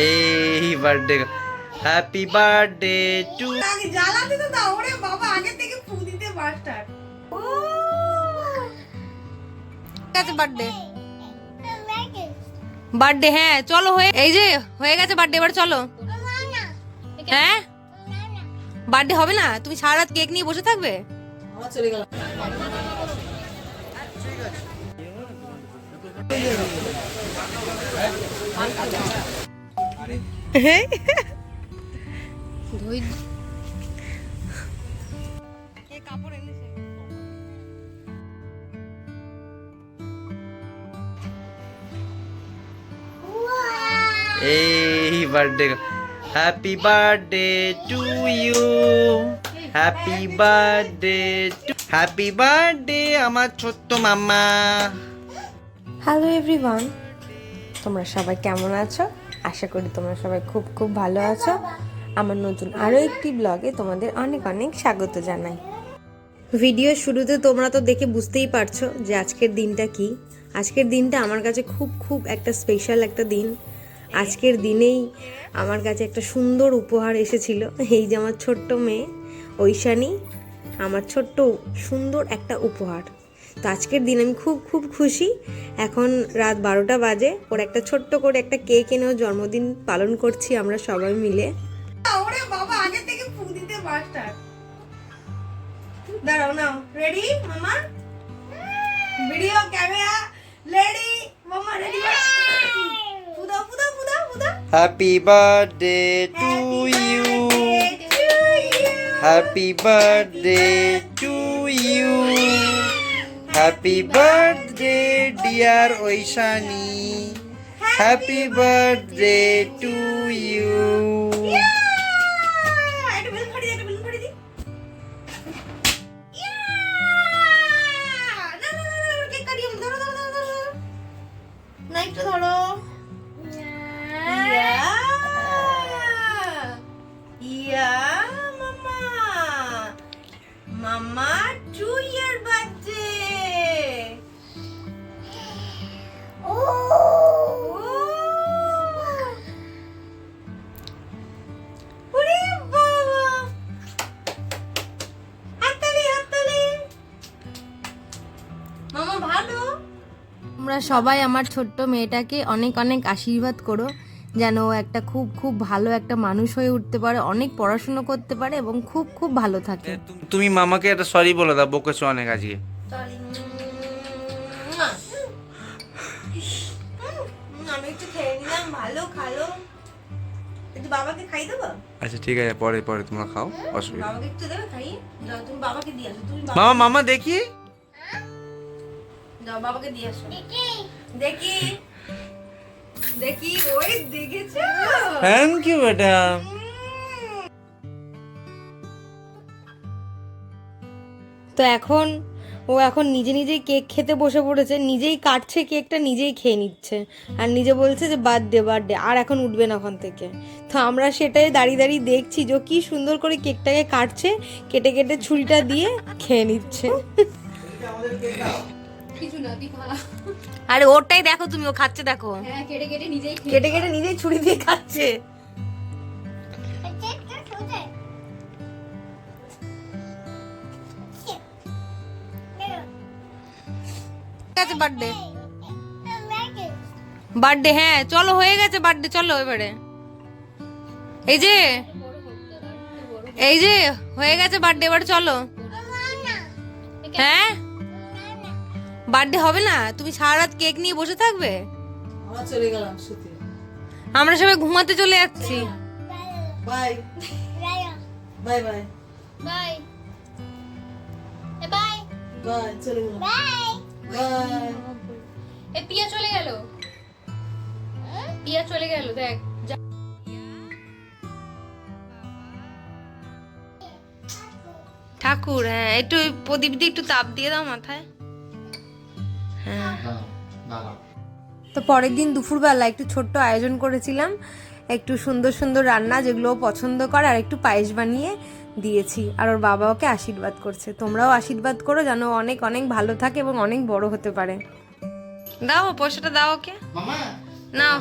এই birthday, happy birthday two. আগে জ্বালাতে তো দাও। ওরে বাবা, আগে থেকে ফু দিতে মাস্টার। ও গেছে বার্থডে, বার্থডে হ্যাঁ চলো হয়ে এই যে হয়ে গেছে বার্থডে, এবার চলো। হ্যাঁ বার্থডে হবে না, তুমি সারা রাত কেক নিয়ে বসে থাকবে। চলে গেল। কাপড় এনেছে। এই birthday, happy birthday to you, happy birthday to, happy birthday আমার ছোট্ট মাম্মা। হ্যালো এভরিওয়ান, তোমরা সবাই কেমন আছো? আশা করি তোমরা সবাই খুব খুব ভালো আছো। আমার নতুন আরও একটি ব্লগে তোমাদের অনেক অনেক স্বাগত জানাই। ভিডিও শুরুতে তোমরা তো দেখে বুঝতেই পারছো যে আজকের দিনটা কি। আজকের দিনটা আমার কাছে খুব খুব একটা স্পেশাল একটা দিন। আজকের দিনেই আমার কাছে একটা সুন্দর উপহার এসেছিল। এই যে আমার ছোট্ট মেয়ে ঐশানী, আমার ছোট্ট সুন্দর একটা উপহার। তো আজকের দিন আমি খুব খুব খুশি। এখন রাত 12টা বাজে, ওর একটা ছোট্ট করে একটা কেক এনে ওর জন্মদিন পালন করছি আমরা সবাই মিলে। ওরে বাবা, আগে থেকে ফু দিতে মাস্টার। দাঁড়াও, নাও রেডি মামা, ভিডিও ক্যামেরা রেডি মামা, রেডি। ফুদা ফুদা ফুদা ফুদা। Happy birthday to you, happy birthday to you, happy birthday dear Aishani, happy birthday to you. একটু বেলুন ফাটিয়ে দে, একটু বেলুন ফাটিয়ে দি। না না না, কেক কাটিয়ে ধরো ধরো ধরো ধরো। না একটু ধরো। ইয়া ইয়া মামা, মামা 2 year birthday. ওরে বাবা, হাততালি হাততালি। মামা ভালো। তোমরা সবাই আমার ছোট্ট মেয়েটাকে অনেক অনেক আশীর্বাদ করো, যেন ও একটা খুব খুব ভালো একটা মানুষ হয়ে উঠতে পারে, অনেক পড়াশুনো করতে পারে এবং খুব খুব ভালো থাকে। তুমি মামাকে একটা সরি বলে দাও, বকেছো অনেক আজকে। আমি একটু খেয়ে নিলাম, ভালো খালো। একটু বাবাকে খাই দেবো? আচ্ছা ঠিক আছে, পরে পরে তোমরা খাও, অসুবিধা। বাবাকে একটু দেবে খাইয়ে? যাও তুমি বাবাকে দিয়ে আসো। তুমি মামা মামা দেখি, যাও বাবাকে দিয়ে আসো। দেখি দেখি, ওই দেখেছো? থ্যাংক ইউ বেটা। তো এখন ও এখন নিজে নিজেই কেক খেতে বসে পড়েছে, নিজেই কাটছে কেকটা, নিজেই খেয়ে নিচ্ছে আর নিজে বলছে যে বার্থডে বার্থডে, আর এখন উঠবে না ওখান থেকে। তো আমরা সেটাই দাঁড়িয়ে দাঁড়িয়ে দেখছি যে ও কি সুন্দর করে কেকটাকে কাটছে, কেটে কেটে ছুরিটা দিয়ে খেয়ে নিচ্ছে। কিছু না তুই খা। আরে ওরটাই দেখো তুমি, ও খাচ্ছে দেখো, হ্যাঁ কেটে কেটে নিজেই কেটে কেটে নিজেই ছুরি দিয়ে খাচ্ছে। গেছে বার্থডে, বার্থডে হ্যাঁ চলো হয়ে গেছে বার্থডে, চলো এবারে। এই যে এই যে হয়ে গেছে বার্থডে, এবার চলো। হ্যাঁ বার্থডে হবে না, তুমি সারা রাত কেক নিয়ে বসে থাকবে। আমরা চলে গেলাম শুতে। আমরা সবাই ঘুমাতে চলে যাচ্ছি। Bye bye bye bye bye bye, চলে গেলাম। Bye bye. এ পিয়া চলে গেল, পিয়া চলে গেল দেখ। ঠাকুর হ্যাঁ, একটু ওই প্রদীপ দিয়ে একটু তাপ দিয়ে দাও মাথায়। হ্যাঁ তো পরের দিন দুপুরবেলা একটু ছোট্ট আয়োজন করেছিলাম, একটু সুন্দর সুন্দর রান্না যেগুলো ও পছন্দ করে, আর একটু পায়েস বানিয়ে দিয়েছি। আর ওর বাবা ওকে আশীর্বাদ করছে। তোমরাও আশীর্বাদ করো যেন ও অনেক অনেক ভালো থাকে এবং অনেক বড় হতে পারে। দাও পয়সাটা দাও ওকে, মামা নাও।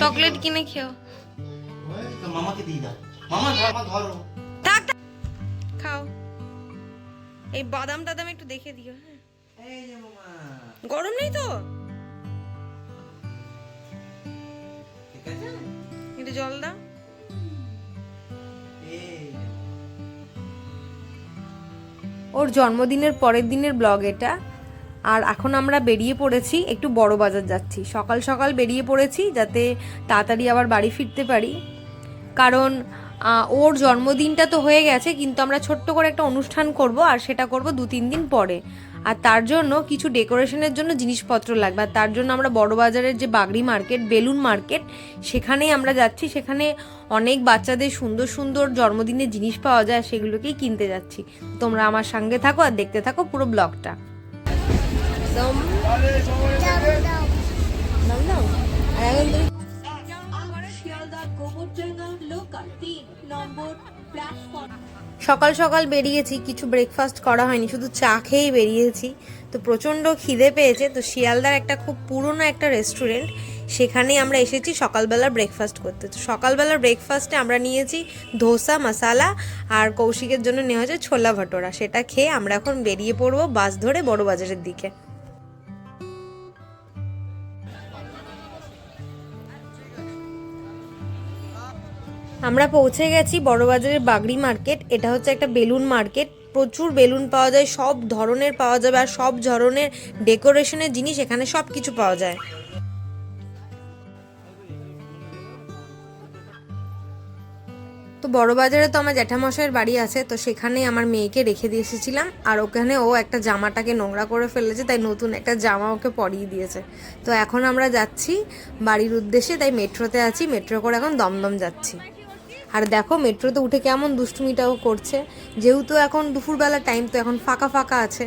চকলেট কিনে খেও। মামাকে দিয়ে দাও, মামা ধরো। থাক থাক। খাও। এই বাদাম টাদাম একটু দেখে দিও। হ্যাঁ, এই যে মামা, গরম নেই তো? ঠিক আছে? একটু জল দাও। এই ওর জন্মদিনের পরের দিনের ব্লগ এটা। আর এখন আমরা বেরিয়ে পড়েছি, একটু বড় বাজার যাচ্ছি। সকাল সকাল বেরিয়ে পড়েছি যাতে তাড়াতাড়ি আবার বাড়ি ফিরতে পারি, কারণ ওর জন্মদিনটা তো হয়ে গেছে, কিন্তু আমরা ছোট্ট করে একটা অনুষ্ঠান করব, আর সেটা করব 2-3 দিন পরে। আর তার জন্য কিছু ডেকোরেশনের জন্য জিনিসপত্র লাগবে, আর তার জন্য আমরা বড় বাজারের যে বাগড়ি মার্কেট, বেলুন মার্কেট, সেখানেই আমরা যাচ্ছি। সেখানে অনেক বাচ্চাদের সুন্দর সুন্দর জন্মদিনের জিনিস পাওয়া যায়, সেগুলোকেই কিনতে যাচ্ছি। তোমরা আমার সঙ্গে থাকো আর দেখতে থাকো পুরো ব্লগটা। সকাল সকাল বেরিয়েছি, কিছু ব্রেকফাস্ট করা হয়নি, শুধু চা খেয়েই বেরিয়েছি। তো প্রচণ্ড খিদে পেয়েছে। তো শিয়ালদার একটা খুব পুরনো একটা রেস্টুরেন্ট, সেখানেই আমরা এসেছি সকালবেলার ব্রেকফাস্ট করতে। তো সকালবেলার ব্রেকফাস্টে আমরা নিয়েছি ধোসা মশালা, আর কৌশিকের জন্য নেওয়া হয়েছে ছোলা ভটোরা। সেটা খেয়ে আমরা এখন বেরিয়ে পড়বো বাস ধরে বড় বাজারের দিকে। আমরা পৌঁছে গেছি বড়বাজারের বাগড়ি মার্কেট। এটা হচ্ছে একটা বেলুন মার্কেট, প্রচুর বেলুন পাওয়া যায়, সব ধরনের পাওয়া যাবে, আর সব ধরনের ডেকোরেশনের জিনিস এখানে সব কিছু পাওয়া যায়। তো বড়বাজারে তো আমার জ্যাঠামশাইয়ের বাড়ি আছে, তো সেখানে আমার মেয়েকে রেখে দিয়ে এসেছিলাম। আর ওখানে ও একটা জামাটাকে নোংরা করে ফেলেছে, তাই নতুন একটা জামা ওকে পরিয়ে দিয়েছে। তো এখন আমরা যাচ্ছি বাড়ির উদ্দেশ্যে, তাই মেট্রোতে আছি, মেট্রো করে এখন দমদম যাচ্ছি। আর দেখো মেট্রোতে উঠে কেমন দুষ্টুমিটাও করছে, যেহেতু এখন দুপুরবেলা টাইম, তো এখন ফাঁকা ফাঁকা আছে।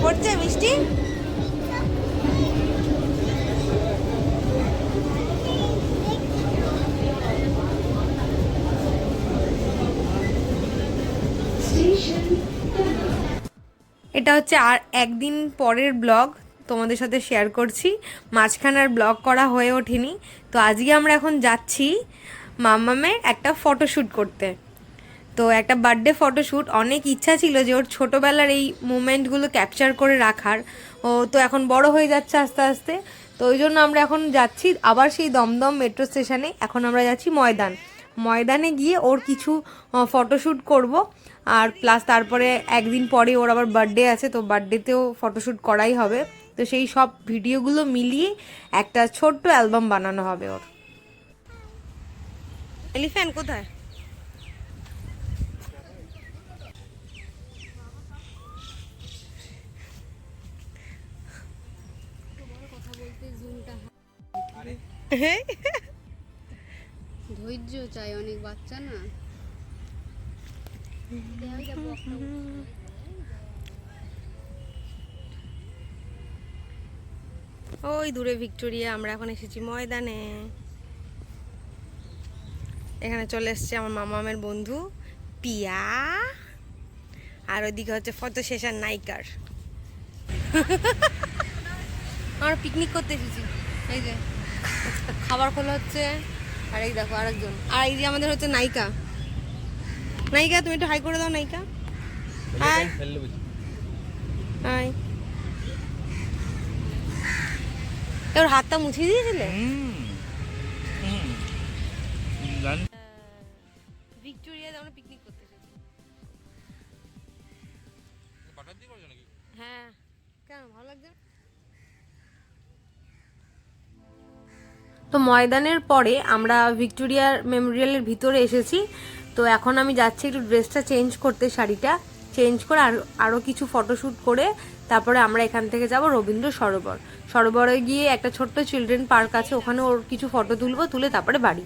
পড়ছে মিষ্টি। এটা হচ্ছে আর একদিন পরের ব্লগ, তোমাদের সাথে শেয়ার করছি। মাঝখানে আর ব্লগ করা হয়ে ওঠেনি। তো আজকে আমরা এখন যাচ্ছি মাম্মামের একটা ফটোশ্যুট করতে। তো একটা বার্থডে ফটোশ্যুট, অনেক ইচ্ছা ছিল যে ওর ছোটোবেলার এই মুমেন্টগুলো ক্যাপচার করে রাখার। ও তো এখন বড় হয়ে যাচ্ছে আস্তে আস্তে, তো ওই জন্য আমরা এখন যাচ্ছি আবার সেই দমদম মেট্রো স্টেশনে। এখন আমরা যাচ্ছি ময়দানে গিয়ে ওর কিছু ফটোশ্যুট করব। আর প্লাস তারপরে একদিন পরে ওর আবার বার্থডে আছে, তো বার্থডেতেও ফটোশ্যুট করাই হবে। তো সেই সব ভিডিওগুলো মিলিয়ে একটা ছোট্ট অ্যালবাম বানানো হবে ওর। এলিফ্যান্ট কোথায়? ধৈর্য চাই, অনেক বাচ্চা না। ওই দূরে ভিক্টোরিয়া, আমরা এখন এসেছি ময়দানে। এখানে চলে এসছে আমার মামামের বন্ধু পিয়া, আর ওইদিকে হচ্ছে ফটো সেশন নায়িকার। আমরা পিকনিক করতে এসেছি। এই যে খাবার খোলা হচ্ছে, আর এই দেখো আরেকজন, আর এই যে আমাদের হচ্ছে নায়িকা। নায়িকা তুমি একটু হাই করে দাও। নায়িকা হাই হাই। তোর হাতটা মুছে দিয়েছিলে? ভিক্টোরিয়াতে আমরা পিকনিক করতে এসেছি। হ্যাঁ, কেন ভালো লাগছে? তো ময়দানের পরে আমরা ভিক্টোরিয়া মেমোরিয়ালের ভিতরে এসেছি। তো এখন আমি যাচ্ছি একটু ড্রেসটা চেঞ্জ করতে, শাড়িটা চেঞ্জ করে আরও কিছু ফটোশ্যুট করে তারপরে আমরা এখান থেকে যাব রবীন্দ্র সরোবরে গিয়ে একটা ছোট্ট চিলড্রেন পার্ক আছে, ওখানে ওর কিছু ফটো তুলবো, তুলে তারপরে বাড়ি।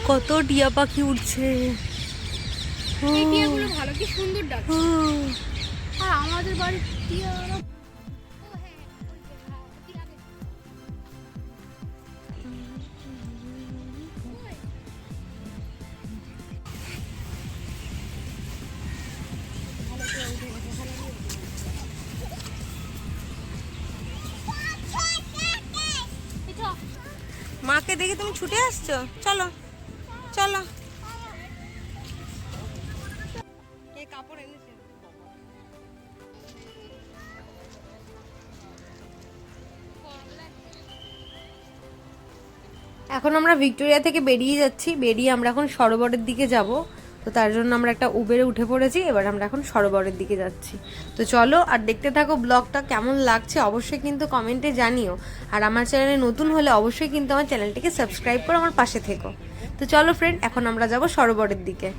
কত টিয়া পাখি উঠছে, এই টিয়াগুলো ভালো, কি সুন্দর ডাকছে। আর আমাদের বাড়ির টিয়ারা মাকে দেখে তুমি ছুটে আসছো, চলো চলো। কাপড় এনেছে। এখন আমরা ভিক্টোরিয়া থেকে বেরিয়ে যাচ্ছি, বেরিয়ে আমরা এখন সরোবরের দিকে যাব। তো তার জন্য আমরা একটা উবেরে উঠে পড়েছি, এবার আমরা এখন সরোবরের দিকে যাচ্ছি। তো চলো আর দেখতে থাকো ব্লগটা, কেমন লাগছে অবশ্যই কিন্তু কমেন্টে জানিও। আর আমার চ্যানেলে নতুন হলে অবশ্যই কিন্তু আমার চ্যানেলটিকে সাবস্ক্রাইব করে আমার পাশে থেকো। তো চলো ফ্রেন্ড, এখন আমরা যাব সরোবরের দিকে।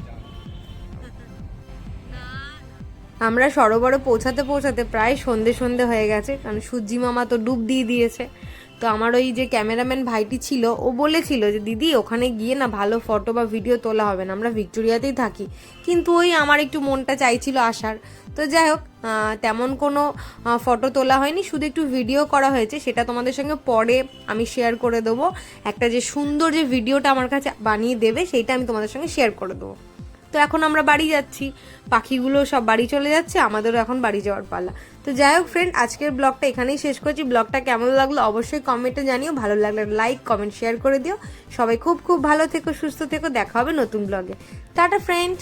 আমরা সরোবরে পৌঁছাতে পৌঁছাতে প্রায় সন্ধে হয়ে গেছে, কারণ সূর্যি মামা তো ডুব দিয়ে দিয়েছে। তো আমার ওই যে ক্যামেরাম্যান ভাইটি ছিল, ও বলেছিল যে দিদি ওখানে গিয়ে না ভালো ফটো বা ভিডিও তোলা হবে না, আমরা ভিক্টোরিয়াতেই থাকি। কিন্তু ওই আমার একটু মনটা চাইছিল আসার। তো যাই হোক, তেমন কোনো ফটো তোলা হয়নি, শুধু একটু ভিডিও করা হয়েছে, সেটা তোমাদের সঙ্গে পরে আমি শেয়ার করে দেবো। একটা যে সুন্দর যে ভিডিওটা আমার কাছে বানিয়ে দেবে সেইটা আমি তোমাদের সঙ্গে শেয়ার করে দেবো। তো এখন আমরা বাড়ি যাচ্ছি, পাখিগুলো সব বাড়ি চলে যাচ্ছে, আমাদেরও এখন বাড়ি যাওয়ার পালা। তো যাই হোক ফ্রেন্ড, আজকের ব্লগটা এখানেই শেষ করছি। ব্লগটা কেমন লাগলো অবশ্যই কমেন্টে জানিও, ভালো লাগলে লাইক কমেন্ট শেয়ার করে দিও। সবাই খুব খুব ভালো থেকো, সুস্থ থেকো, দেখা হবে নতুন ব্লগে। Tata friend.